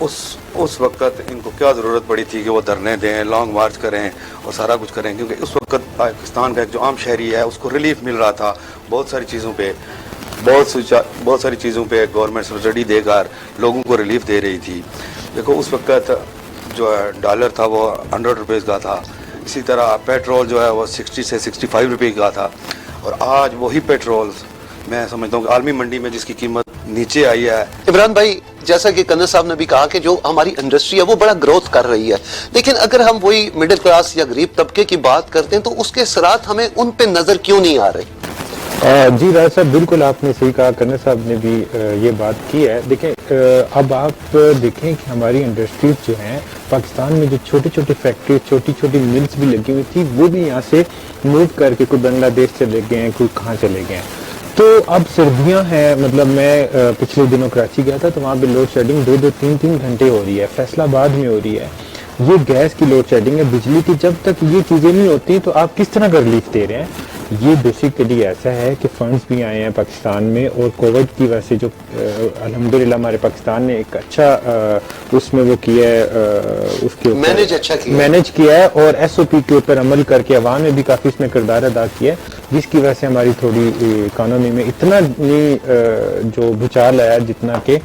اس وقت ان کو کیا ضرورت پڑی تھی کہ وہ دھرنے دیں, لانگ مارچ کریں اور سارا کچھ کریں, کیونکہ اس وقت پاکستان کا ایک جو عام شہری ہے اس کو ریلیف مل رہا تھا بہت ساری چیزوں پہ, بہت ساری چیزوں پہ گورنمنٹ سبسڈی دے کر لوگوں کو ریلیف دے رہی تھی. دیکھو اس وقت جو ہے ڈالر تھا وہ 100 روپیز کا تھا, اسی طرح پیٹرول جو ہے وہ 60 سے 65 روپے کا تھا, اور آج وہی پیٹرول میں سمجھتا ہوں کہ عالمی منڈی میں جس کی قیمت نیچے آئی ہے. عمران بھائی, جیسا کہ کنر صاحب نے بھی کہا کہ جو ہماری انڈسٹری ہے وہ بڑا گروتھ کر رہی ہے, لیکن اگر ہم وہی مڈل کلاس یا غریب طبقے کی بات کرتے ہیں تو اس کے اثرات ہمیں ان پہ نظر کیوں نہیں آ رہے؟ جی راج صاحب, بالکل آپ نے صحیح کہا, کنر صاحب نے بھی یہ بات کی ہے. دیکھیں اب آپ دیکھیں کہ ہماری انڈسٹریز جو ہیں پاکستان میں, جو چھوٹی چھوٹی فیکٹری, چھوٹی چھوٹی ملز بھی لگی ہوئی تھی, وہ بھی یہاں سے موو کر کے کوئی بنگلہ دیش چلے گئے ہیں, کوئی کہاں چلے گئے ہیں. تو اب سردیاں ہیں, مطلب میں پچھلے دنوں کراچی گیا تھا تو وہاں پہ لوڈ شیڈنگ 2-3 گھنٹے ہو رہی ہے. فیصل آباد میں ہو رہی ہے, یہ گیس کی لوڈ شیڈنگ ہے, بجلی کی. جب تک یہ چیزیں نہیں ہوتی تو آپ کس طرح کا ریلیف دے رہے ہیں؟ یہ بیسیکلی ایسا ہے کہ فنڈز بھی آئے ہیں پاکستان میں, اور کووڈ کی وجہ سے جو الحمدللہ ہمارے پاکستان نے ایک اچھا اس میں وہ کیا ہے, اس کے مینیج کیا ہے, اور ایس او پی کے اوپر عمل کر کے عوام نے بھی کافی اس میں کردار ادا کیا ہے, جس کی وجہ سے ہماری تھوڑی اکانومی میں اتنا نہیں جو بھوچال آیا جتنا کہ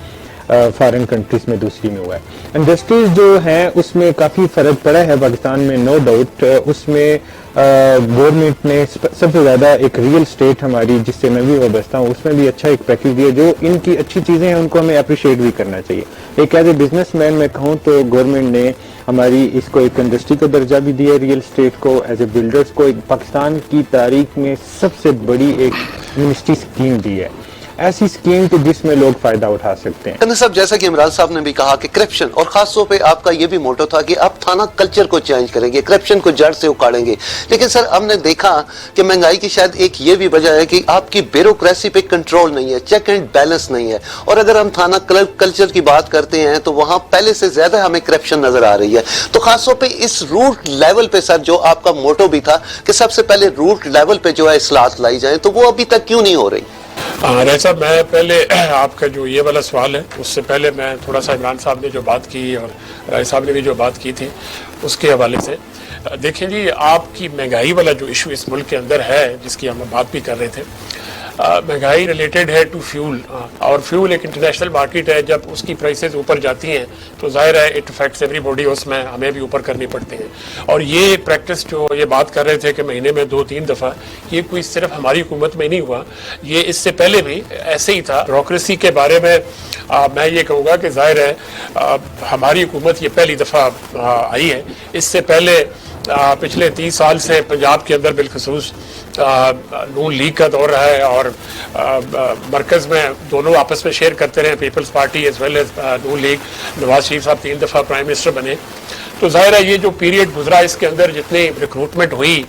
فارن کنٹریز میں دوسری میں ہوا ہے. انڈسٹریز جو ہیں اس میں کافی فرق پڑا ہے پاکستان میں, نو ڈاؤٹ. اس میں گورنمنٹ نے سب سے زیادہ ایک ریئل اسٹیٹ ہماری جس سے میں بھی وابستہ ہوں, اس میں بھی اچھا ایک پیکیج دیا. جو ان کی اچھی چیزیں ہیں ان کو ہمیں اپریشیٹ بھی کرنا چاہیے. ایک ایز اے بزنس مین میں کہوں تو گورنمنٹ نے ہماری اس کو ایک انڈسٹری کا درجہ بھی دیا, ریئل اسٹیٹ کو, ایز اے بلڈرز کو ایک پاکستان کی تاریخ میں سب سے بڑی ایک منسٹری اسکیم دی ہے, ایسی اسکیم کہ جس میں لوگ فائدہ اٹھا سکتے ہیں. کنر صاحب, جیسا کہ عمران صاحب نے بھی کہا کہ کرپشن, اور خاص طور پہ آپ کا یہ بھی موٹو تھا کہ آپ تھانہ کلچر کو چینج کریں گے, کرپشن کو جڑ سے اکاڑیں گے, لیکن سر ہم نے دیکھا کہ مہنگائی کی شاید ایک یہ بھی وجہ ہے کہ آپ کی بیوروکریسی پہ کنٹرول نہیں ہے, چیک اینڈ بیلنس نہیں ہے. اور اگر ہم تھانہ کلچر کی بات کرتے ہیں تو وہاں پہلے سے زیادہ ہمیں کرپشن نظر آ رہی ہے. تو خاص طور پہ اس روٹ لیول پہ سر جو آپ کا موٹو بھی تھا کہ سب سے پہلے روٹ لیول پہ جو ہے اصلاحات لائی جائیں, تو وہ ابھی تک کیوں نہیں ہو رہی؟ راج صاحب, میں پہلے آپ کا جو یہ والا سوال ہے اس سے پہلے میں تھوڑا سا عمران صاحب نے جو بات کی اور راج صاحب نے بھی جو بات کی تھی اس کے حوالے سے دیکھیں جی, آپ کی مہنگائی والا جو ایشو اس ملک کے اندر ہے جس کی ہم بات بھی کر رہے تھے, مہنگائی ریلیٹڈ ہے ٹو فیول, اور فیول ایک انٹرنیشنل مارکیٹ ہے. جب اس کی پرائسز اوپر جاتی ہیں تو ظاہر ہے اٹ افیکٹس ایوری باڈی, اس میں ہمیں بھی اوپر کرنی پڑتی ہیں. اور یہ پریکٹس جو یہ بات کر رہے تھے کہ مہینے میں 2-3 دفعہ, یہ کوئی صرف ہماری حکومت میں نہیں ہوا, یہ اس سے پہلے بھی ایسے ہی تھا. بیوروکریسی کے بارے میں میں یہ کہوں گا کہ ظاہر ہے ہماری حکومت یہ پہلی دفعہ آئی ہے. اس سے پہلے پچھلے 30 سال سے پنجاب کے اندر بالخصوص نون لیگ کا دور رہا ہے, اور مرکز میں دونوں آپس میں شیئر کرتے رہے, Peoples Party as well as Noon League. Nawaz Sharif صاحب 3 دفعہ پرائم منسٹر بنے. تو ظاہر ہے یہ جو پیریڈ گزرا اس کے اندر جتنی ریکروٹمنٹ ہوئی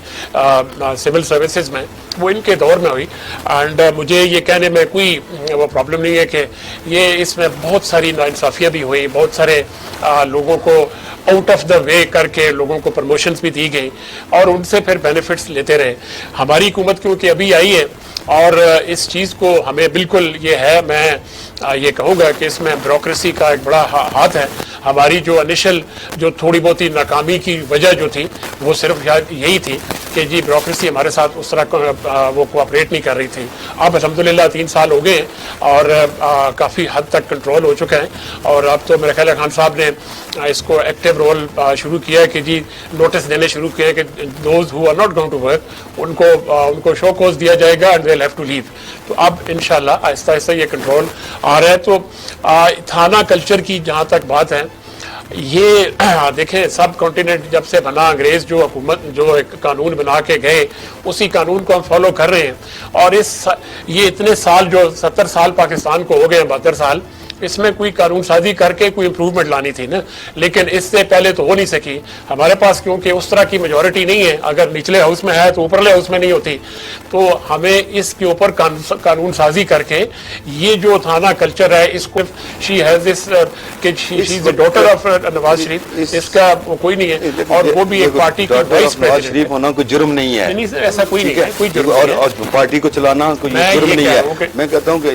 سول سروسز میں وہ ان کے دور میں ہوئی. اینڈ مجھے یہ کہنے میں کوئی وہ پرابلم نہیں ہے کہ یہ اس میں بہت ساری ناانصافیاں بھی ہوئی, بہت سارے لوگوں کو آؤٹ آف دا وے کر کے لوگوں کو پروموشنز بھی دی گئی اور ان سے پھر بینیفٹس لیتے رہے. ہماری حکومت کیونکہ ابھی آئی ہے اور اس چیز کو ہمیں بالکل یہ ہے, میں یہ کہوں گا کہ اس میں بیوروکریسی کا ایک بڑا ہاتھ ہے. ہماری جو انیشل جو تھوڑی بہت ہی ناکامی کی وجہ جو تھی وہ صرف یہی تھی کہ جی بیوروکریسی ہمارے ساتھ اس طرح وہ کوآپریٹ نہیں کر رہی تھی. اب الحمدللہ 3 سال ہو گئے اور کافی حد تک کنٹرول ہو چکا ہے, اور اب تو میرے خیال ہے خان صاحب نے اس کو ایکٹیو رول شروع کیا ہے کہ جی نوٹس دینے شروع کیے کہ those who are not going to work ان کو شو کوز دیا جائے گا and they will have to leave. تو اب انشاءاللہ آہستہ آہستہ یہ کنٹرول آ رہا ہے. تو تھانہ کلچر کی جہاں تک بات ہے, یہ دیکھیں سب کانٹیننٹ جب سے بنا, انگریز جو حکومت جو ایک قانون بنا کے گئے اسی قانون کو ہم فالو کر رہے ہیں. اور یہ اتنے سال جو 70 سال پاکستان کو ہو گئے, 72 سال, اس میں کوئی قانون سازی کر کے کوئی امپروومنٹ لانی تھی نا, لیکن اس سے پہلے تو ہو نہیں سکی. ہمارے پاس کیونکہ اس طرح کی میجورٹی نہیں ہے, اگر نچلے ہاؤس میں ہے تو اوپرلے ہاؤس میں نہیں ہوتی, تو ہمیں اس کے اوپر قانون سازی کر کے یہ جو تھانہ کلچر ہے اس کو شی ہیز دس کہ شی از the daughter of Nawaz Sharif, اس کا کوئی نہیں ہے, اور وہ بھی ایک پارٹی کی وائس نواز شریف ہونا کوئی جرم نہیں ہے, ایسا کوئی نہیں ہے, کوئی جرم اور پارٹی کو چلانا کوئی جرم نہیں ہے. میں کہتا ہوں کہ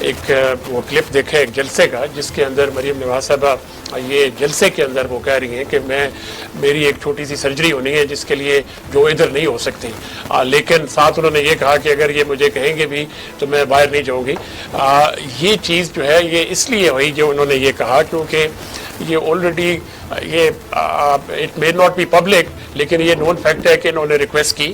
ایک وہ کلپ دیکھا ایک جلسے کا جس کے اندر مریم نواز صاحبہ یہ جلسے کے اندر وہ کہہ رہی ہیں کہ میری ایک چھوٹی سی سرجری ہونی ہے جس کے لیے جو ادھر نہیں ہو سکتی، لیکن ساتھ انہوں نے یہ کہا کہ اگر یہ مجھے کہیں گے بھی تو میں باہر نہیں جاؤں گی۔ یہ چیز جو ہے یہ اس لیے ہوئی جو انہوں نے یہ کہا کیونکہ یہ آلریڈی یہ it may not be public لیکن یہ نون فیکٹ ہے کہ انہوں نے ریکویسٹ کی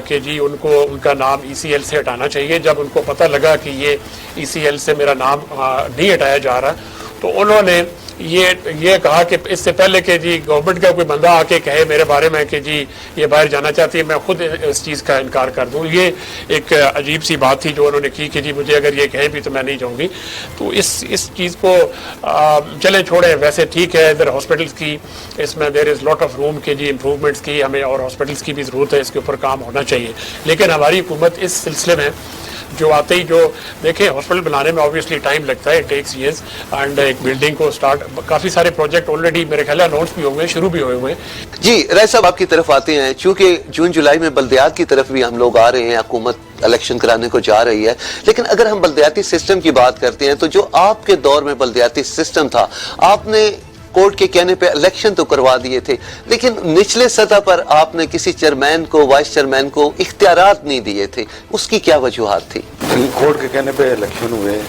کہ جی ان کو ان کا نام ECL سے ہٹانا چاہیے۔ جب ان کو پتہ لگا کہ یہ ECL سے میرا نام نہیں ہٹایا جا رہا تو انہوں نے یہ کہا کہ اس سے پہلے کہ جی گورنمنٹ کا کوئی بندہ آ کے کہے میرے بارے میں کہ جی یہ باہر جانا چاہتی ہے میں خود اس چیز کا انکار کر دوں۔ یہ ایک عجیب سی بات تھی جو انہوں نے کی کہ جی مجھے اگر یہ کہیں بھی تو میں نہیں جاؤں گی۔ تو اس چیز کو چلیں چھوڑیں، ویسے ٹھیک ہے ادھر ہاسپٹلس کی اس میں دیر از لاٹ آف روم کہ جی امپروومنٹس کی ہمیں اور ہاسپٹلس کی بھی ضرورت ہے، اس کے اوپر کام ہونا چاہیے۔ لیکن ہماری حکومت اس سلسلے میں جو آتے ہی جو دیکھیں ہاسپٹل بنانے میں آبویسلی ٹائم لگتا ہے، ٹیکس ایئرز، اینڈ ایک بلڈنگ کو سٹارٹ کافی سارے پروجیکٹ آلریڈی میرے خیال ہے اناؤنس بھی ہوئے ہیں، شروع بھی ہوئے ہیں۔ جی رائے صاحب آپ کی طرف آتے ہیں، چونکہ جون جولائی میں بلدیات کی طرف بھی ہم لوگ آ رہے ہیں، حکومت الیکشن کرانے کو جا رہی ہے، لیکن اگر ہم بلدیاتی سسٹم کی بات کرتے ہیں تو جو آپ کے دور میں بلدیاتی سسٹم تھا آپ نے کورٹ کے کہنے پہ الیکشن تو کروا دیے تھے لیکن نچلے سطح پر آپ نے کسی چیئرمین کو وائس چیئرمین کو اختیارات نہیں دیے تھے، اس کی کیا وجوہات تھی؟ کورٹ کے کہنے پہ الیکشن ہوئے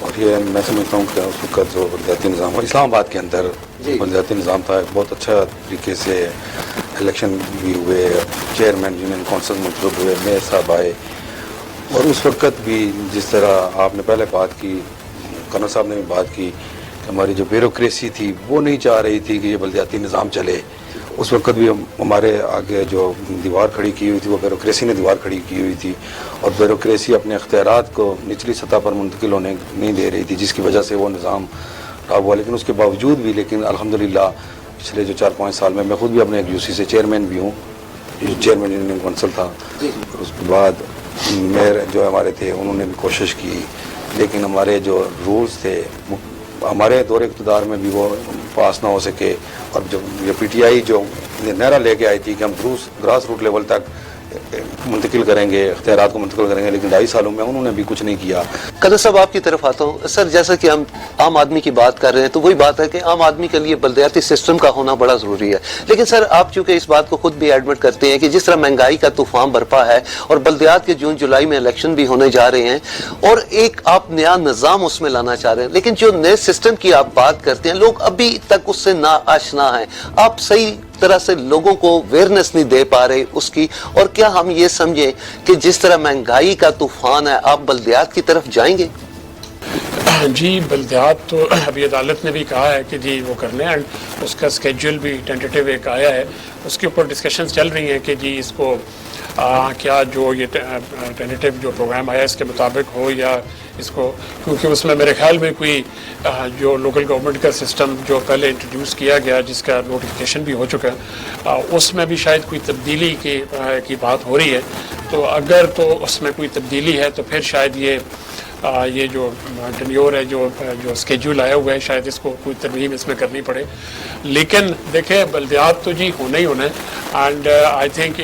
اور یہ میں سمجھتا ہوں کہ اس وقت جو بلدیاتی نظام اسلام آباد کے اندر بلدیاتی نظام تھا بہت اچھا طریقے سے الیکشن بھی ہوئے، چیئرمین یونین کونسل منتخب ہوئے، میئر صاحب آئے، اور اس وقت بھی جس طرح آپ نے پہلے بات کی، کرنل صاحب نے بھی بات کی کہ ہماری جو بیوروکریسی تھی وہ نہیں چاہ رہی تھی کہ یہ بلدیاتی نظام چلے۔ اس وقت بھی ہمارے آگے جو دیوار کھڑی کی ہوئی تھی وہ بیوروکریسی نے دیوار کھڑی کی ہوئی تھی، اور بیوروکریسی اپنے اختیارات کو نچلی سطح پر منتقل ہونے نہیں دے رہی تھی جس کی وجہ سے وہ نظام خراب ہوا۔ لیکن اس کے باوجود بھی الحمدللہ پچھلے جو 4-5 سال میں خود بھی اپنے ایک UC سے چیئرمین بھی ہوں، چیئرمین یونین کونسل تھا، اس کے بعد میئر جو ہمارے تھے انہوں نے بھی کوشش کی، لیکن ہمارے جو رولز تھے ہمارے دور اقتدار میں بھی وہ پاس نہ ہو سکے، اور جب یہ PTI جو نعرہ لے کے آئی تھی کہ ہم گراس روٹ لیول تک منتقل کریں گے، اختیارات کو منتقل کریں گے، لیکن 2.5 سالوں میں انہوں نے بھی کچھ نہیں کیا۔ قدر صاحب آپ کی طرف آتا ہوں سر، جیسا کہ ہم عام آدمی کی بات کر رہے ہیں تو وہی بات ہے کہ عام آدمی کے لیے بلدیاتی سسٹم کا ہونا بڑا ضروری ہے، لیکن سر آپ چونکہ اس بات کو خود بھی ایڈمٹ کرتے ہیں کہ جس طرح مہنگائی کا طوفان برپا ہے اور بلدیات کے جون جولائی میں الیکشن بھی ہونے جا رہے ہیں اور ایک آپ نیا نظام اس میں لانا چاہ رہے ہیں، لیکن جو نئے سسٹم کی آپ بات کرتے ہیں لوگ ابھی تک اس سے نا آشنا ہیں، آپ صحیح طرح سے لوگوں کو اویئرنس نہیں دے پا رہے اس کی، اور کیا ہم یہ سمجھیں کہ جس طرح مہنگائی کا طوفان ہے آپ بلدیات کی طرف جائیں گے؟ جی بلدیات تو ابھی عدالت نے بھی کہا ہے کہ جی وہ کرنے ہیں، اس کا اسکیجول بھی ٹینٹیٹیو ایک آیا ہے، اس کے اوپر ڈسکشنز چل رہی ہیں کہ جی اس کو کیا جو یہ ٹینٹیٹیو جو پروگرام آیا اس کے مطابق ہو یا اس کو، کیونکہ اس میں میرے خیال میں کوئی جو لوکل گورنمنٹ کا سسٹم جو پہلے انٹروڈیوس کیا گیا جس کا نوٹیفیکیشن بھی ہو چکا ہے اس میں بھی شاید کوئی تبدیلی کی بات ہو رہی ہے، تو اگر تو اس میں کوئی تبدیلی ہے تو پھر شاید یہ جو ٹینیور ہے جو اسکیجول آیا ہوا ہے شاید اس کو کوئی ترمیم اس میں کرنی پڑے، لیکن دیکھیں بلدیات تو جی ہونا ہی ہونا ہے، اینڈ آئی تھنک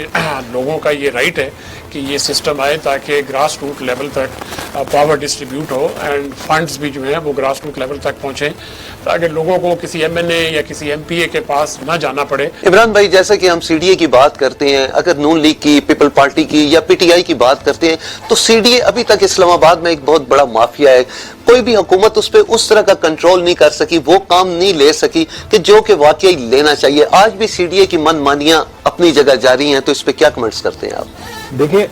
لوگوں کا یہ رائٹ ہے کہ یہ سسٹم آئے تاکہ گراس روٹ لیول تک power distribute who and funds بھی جو ہیں وہ گراس روٹ لیول تک پہنچیں تاکہ لوگوں کو کسی MNA یا کسی MPA کے پاس نہ جانا پڑے۔ عمران بھائی جیسا کہ ہم CDA کی بات کرتے ہیں، اگر نون لیگ کی، پیپل پارٹی کی یا PTI کی بات کرتے ہیں تو CDA ابھی تک اسلام آباد میں ایک بہت بڑا مافیا ہے، کوئی بھی حکومت اس پہ اس طرح کا کنٹرول نہیں کر سکی، وہ کام نہیں لے سکی کہ جو کہ واقعی لینا چاہیے۔ آج بھی CDA کی من مانیاں اپنی جگہ جاری ہیں، تو اس پہ کیا کمنٹس کرتے ہیں آپ؟ دیکھیں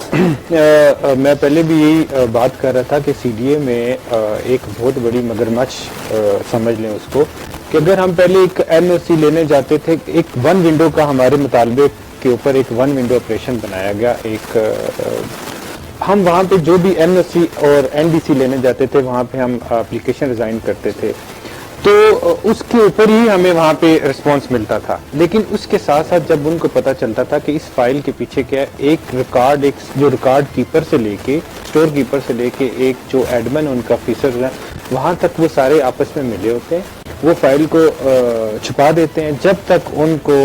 میں پہلے بھی یہی بات کر رہا تھا کہ CDA میں ایک بہت بڑی مگرمچھ سمجھ لیں اس کو، کہ اگر ہم پہلے ایک NOC لینے جاتے تھے، ایک 1 ونڈو کا ہمارے مطالبے کے اوپر ایک 1 ونڈو آپریشن بنایا گیا، ایک ہم وہاں پہ جو بھی NOC اور NDC لینے جاتے تھے وہاں پہ ہم اپلیکیشن ریزائن کرتے تھے، تو اس کے اوپر ہی ہمیں وہاں پہ رسپانس ملتا تھا، لیکن اس کے ساتھ ساتھ جب ان کو پتہ چلتا تھا کہ اس فائل کے پیچھے کیا ہے، ایک جو ریکارڈ کیپر سے لے کے اسٹور کیپر سے لے کے ایک جو ایڈمن ان کا آفیسر ہے وہاں تک وہ سارے آپس میں ملے ہوتے ہیں، وہ فائل کو چھپا دیتے ہیں جب تک ان کو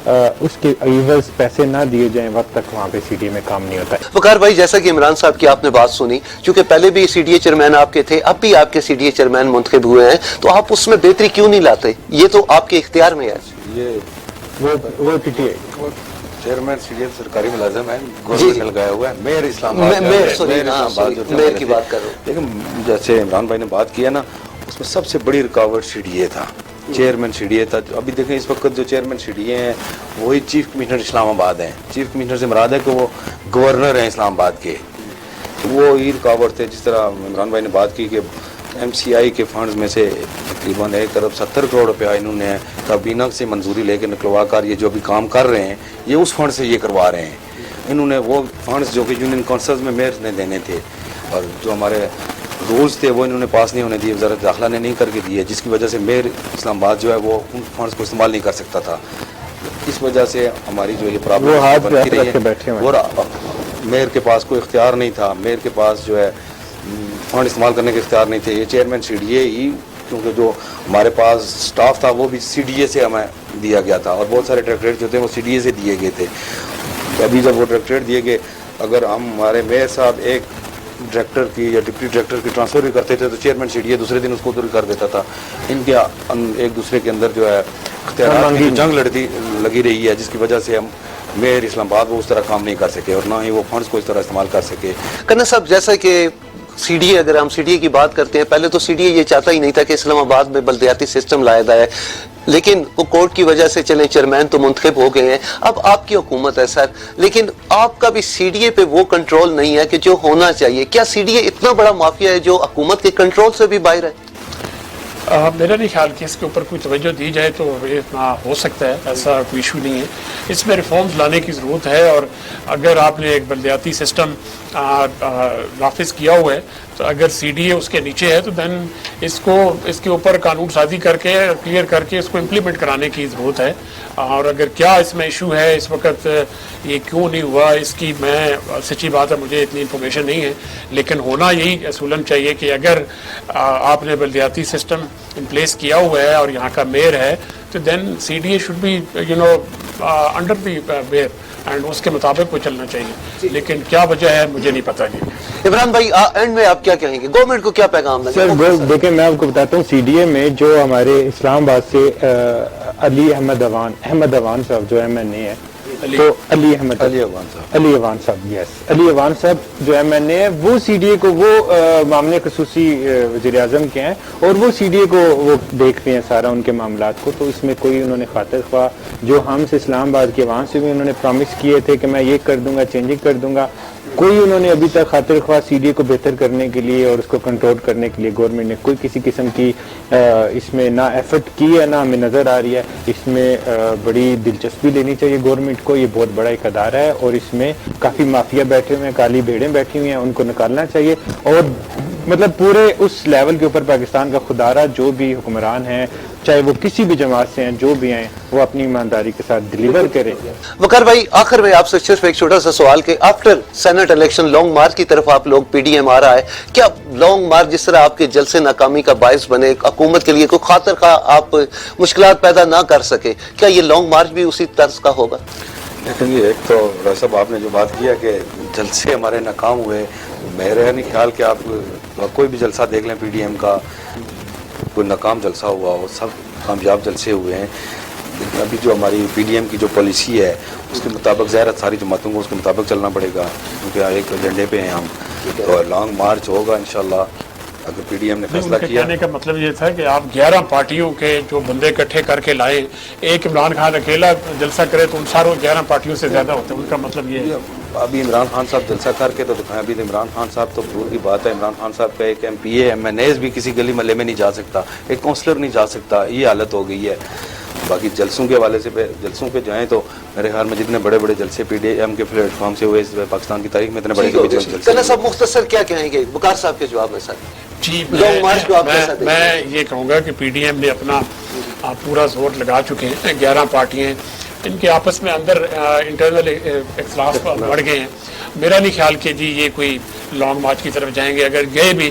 اس کے ایوز پیسے نہ دیے جائیں وقت تک وہاں پہ سی ڈی اے میں کام نہیں ہوتا ہے. وقار بھائی، جیسا کہ عمران صاحب کی آپ نے بات سنی، چونکہ پہلے بھی سی ڈی اے چیئرمین آپ کے تھے، اب بھی آپ کے سی ڈی اے چیئرمین منتخب ہوئے ہیں، تو آپ اس میں بہتری کیوں نہیں لاتے؟ یہ تو آپ کے اختیار میں ہے. یہ وہ P T I chairman C D A سرکاری ملازم ہے، گورنمنٹ نے لگایا ہوا ہے. میئر اسلام آباد میئر کی بات کر رہا ہوں. لیکن جیسے عمران بھائی نے بات کیا نا، اس میں سب سے بڑی رکاوٹ سی ڈی اے تھا، چیئرمین سی ڈی اے تھا. ابھی دیکھیں اس وقت جو چیئرمین سی ڈی اے ہیں وہی چیف کمشنر اسلام آباد ہیں. چیف کمشنر سے مراد ہے کہ وہ گورنر ہیں اسلام آباد کے. وہ ہی رکاوٹ تھے. جس طرح عمران بھائی نے بات کی کہ ایم سی آئی کے فنڈز میں سے تقریباً 1.70 کروڑ روپیہ انہوں نے کابینہ سے منظوری لے کے نکلوا کر یہ جو بھی کام کر رہے ہیں یہ اس فنڈ سے یہ کروا رہے ہیں. انہوں نے وہ فنڈز جو کہ یونین کونسلز میں میئر نے دینے تھے اور جو ہمارے رولز تھے وہ انہوں نے پاس نہیں ہونے دیے، وزارت داخلہ نے نہیں کر کے دیے، جس کی وجہ سے میئر اسلام آباد جو ہے وہ ان فنڈز کو استعمال نہیں کر سکتا تھا. اس وجہ سے ہماری جو یہ پرابلم بنتی رہی ہے. اور میئر کے پاس کوئی اختیار نہیں تھا، میئر کے پاس جو ہے فنڈ استعمال کرنے کے اختیار نہیں تھے. یہ چیئرمین سی ڈی اے ہی، کیونکہ جو ہمارے پاس سٹاف تھا وہ بھی سی ڈی اے سے ہمیں دیا گیا تھا اور بہت سارے ڈائریکٹریٹ جو تھے وہ سی ڈی اے سے دیے گئے تھے. تو ابھی جب وہ ڈائریکٹریٹ دیے گئے، اگر ہمارے میئر صاحب ایک ڈائریکٹر کی یا ڈپٹی ڈائریکٹر کی ٹرانسفر بھی کرتے تھے تو چیئرمین سی ڈی اے دوسرے دن اس کو ادھر کر دیتا تھا. ان کے ایک دوسرے کے اندر جو ہے اختیارات کی جنگ لگی رہی ہے، جس کی وجہ سے ہم میئر اسلام آباد وہ اس طرح کام نہیں کر سکے اور نہ ہی وہ فنڈز کو اس طرح استعمال کر سکے. کرنا صاحب، جیسا کہ سی ڈی اے، اگر ہم سی ڈی اے کی بات کرتے ہیں، پہلے تو سی ڈی اے یہ چاہتا ہی نہیں تھا کہ اسلام آباد میں بلدیاتی سسٹم لایا جائے، لیکن وہ کورٹ کی وجہ سے چلیں چیئرمین تو منتخب ہو گئے ہیں. اب آپ کی حکومت ہے سر، لیکن آپ کا بھی سی ڈی اے پہ وہ کنٹرول نہیں ہے کہ جو ہونا چاہیے. کیا سی ڈی اے اتنا بڑا مافیا ہے جو حکومت کے کنٹرول سے بھی باہر ہے؟ میرا نہیں خیال کہ اس کے اوپر کوئی توجہ دی جائے تو یہ اتنا ہو سکتا ہے، ایسا کوئی ایشو نہیں ہے. اس میں ریفارمز لانے کی ضرورت ہے، اور اگر آپ نے ایک بلدیاتی سسٹم نافذ کیا ہوا ہے تو اگر سی ڈی اے اس کے نیچے ہے تو دین اس کے اوپر قانون سازی کر کے کلیئر کر کے اس کو امپلیمنٹ کرانے کی ضرورت ہے. اور اگر کیا اس میں ایشو ہے اس وقت یہ کیوں نہیں ہوا، اس کی میں سچی بات ہے مجھے اتنی انفارمیشن نہیں ہے، لیکن ہونا یہی اصولاً چاہیے کہ اگر آپ نے بلدیاتی سسٹم ان پلیس کیا ہوا ہے اور یہاں کا میئر ہے تو then C D A should be under the mayor and اس کے مطابق وہ چلنا چاہیے. لیکن کیا وجہ ہے مجھے نہیں پتہ. عمران بھائی، اینڈ میں آپ کیا کہیں گے؟ گورنمنٹ کو کیا پیغام دیں گے؟ سر دیکھیں، میں آپ کو بتاتا ہوں، سی ڈی اے میں جو ہمارے اسلام آباد سے علی احمد اوان صاحب جو ایم این اے ہے، تو علی اوان صاحب، یس، علی اوان صاحب جو ایم این اے ہے، وہ سی ڈی اے کو، وہ معاملے خصوصی وزیر اعظم کے ہیں اور وہ سی ڈی اے کو وہ دیکھتے ہیں سارا ان کے معاملات کو. تو اس میں کوئی انہوں نے خاطر خواہ جو ہم سے اسلام آباد کے وہاں سے بھی انہوں نے پرومس کیے تھے کہ میں یہ کر دوں گا، چینجنگ کر دوں گا، کوئی انہوں نے ابھی تک خاطر خواہ سی ڈی اے کو بہتر کرنے کے لیے اور اس کو کنٹرول کرنے کے لیے گورنمنٹ نے کوئی کسی قسم کی اس میں نہ ایفرٹ کی ہے، نہ ہمیں نظر آ رہی ہے. اس میں بڑی دلچسپی لینی چاہیے گورنمنٹ کو. یہ بہت بڑا ایک ادارہ ہے اور اس میں کافی مافیا بیٹھے ہوئے ہیں، کالی بھیڑیں بیٹھی ہوئی ہیں، ان کو نکالنا چاہیے. اور مطلب پورے اس لیول کے اوپر پاکستان کا خدارہ جو بھی حکمران ہیں، چاہے وہ کسی بھی جماعت سے ہیں، جو بھی ہیں، وہ اپنی ایمانداری کے ساتھ ڈیلیور کریں. وقار بھائی، آخر میں آپ سے صرف ایک چھوٹا سا سوال کہ after Saint election long march کی طرف آپ لوگ پی ڈی ایم آ رہا ہے، کیا لانگ مارچ جس طرح آپ کے جلسے ناکامی کا باعث بنے، حکومت کے لیے کوئی خاطر خواہ آپ مشکلات پیدا نہ کر سکے، کیا یہ لانگ مارچ بھی اسی طرز کا ہوگا؟ لیکن یہ ایک تو صاحب آپ نے جو بات کیا کہ جلسے ہمارے ناکام ہوئے، میرا نہیں خیال کہ آپ کوئی بھی جلسہ دیکھ لیں پی ڈی ایم کا، کوئی ناکام جلسہ ہوا ہو، سب کامیاب جلسے ہوئے ہیں. لیکن ابھی جو ہماری پی ڈی ایم کی جو پالیسی ہے اس کے مطابق ظاہر ساری جماعتوں کو اس کے مطابق چلنا پڑے گا، کیونکہ ایک ایجنڈے پہ ہیں ہم. تو لانگ مارچ ہوگا انشاءاللہ اگر پی ڈی ایم نے فیصلہ کیا. کہنے کا مطلب یہ تھا کہ آپ 11 پارٹیوں کے جو بندے اکٹھے کر کے لائے، ایک عمران خان اکیلا جلسہ کرے تو ان ساروں 11 پارٹیوں سے زیادہ ہوتے ہیں. ان کا مطلب یہ ہے ابھی عمران خان صاحب جلسہ کر کے تو دکھائیں. ابھی عمران خان صاحب تو دور کی بات ہے، عمران خان صاحب کا ایک M P A M N As بھی کسی گلی محلے میں نہیں جا سکتا، ایک کونسلر نہیں جا سکتا. یہ حالت ہو گئی ہے. باقی جلسوں کے حوالے سے جلسوں پہ جائیں تو میرے خیال میں جتنے بڑے بڑے جلسے پی ڈی ایم کے پلیٹ فارم سے ہوئے پاکستان کی تاریخ میں اتنے بڑے جلسے. صاحب مختصر کیا کہیں گے وقار صاحب کے جواب میں؟ سر جی، میں یہ کہوں گا کہ پی ڈی ایم نے اپنا پورا زور لگا چکے ہیں. 11 پارٹیاں ان کے آپس میں اندر انٹرنل اختلاف بڑھ گئے ہیں. میرا نہیں خیال کہ جی یہ کوئی لانگ مارچ کی طرف جائیں گے. اگر گئے بھی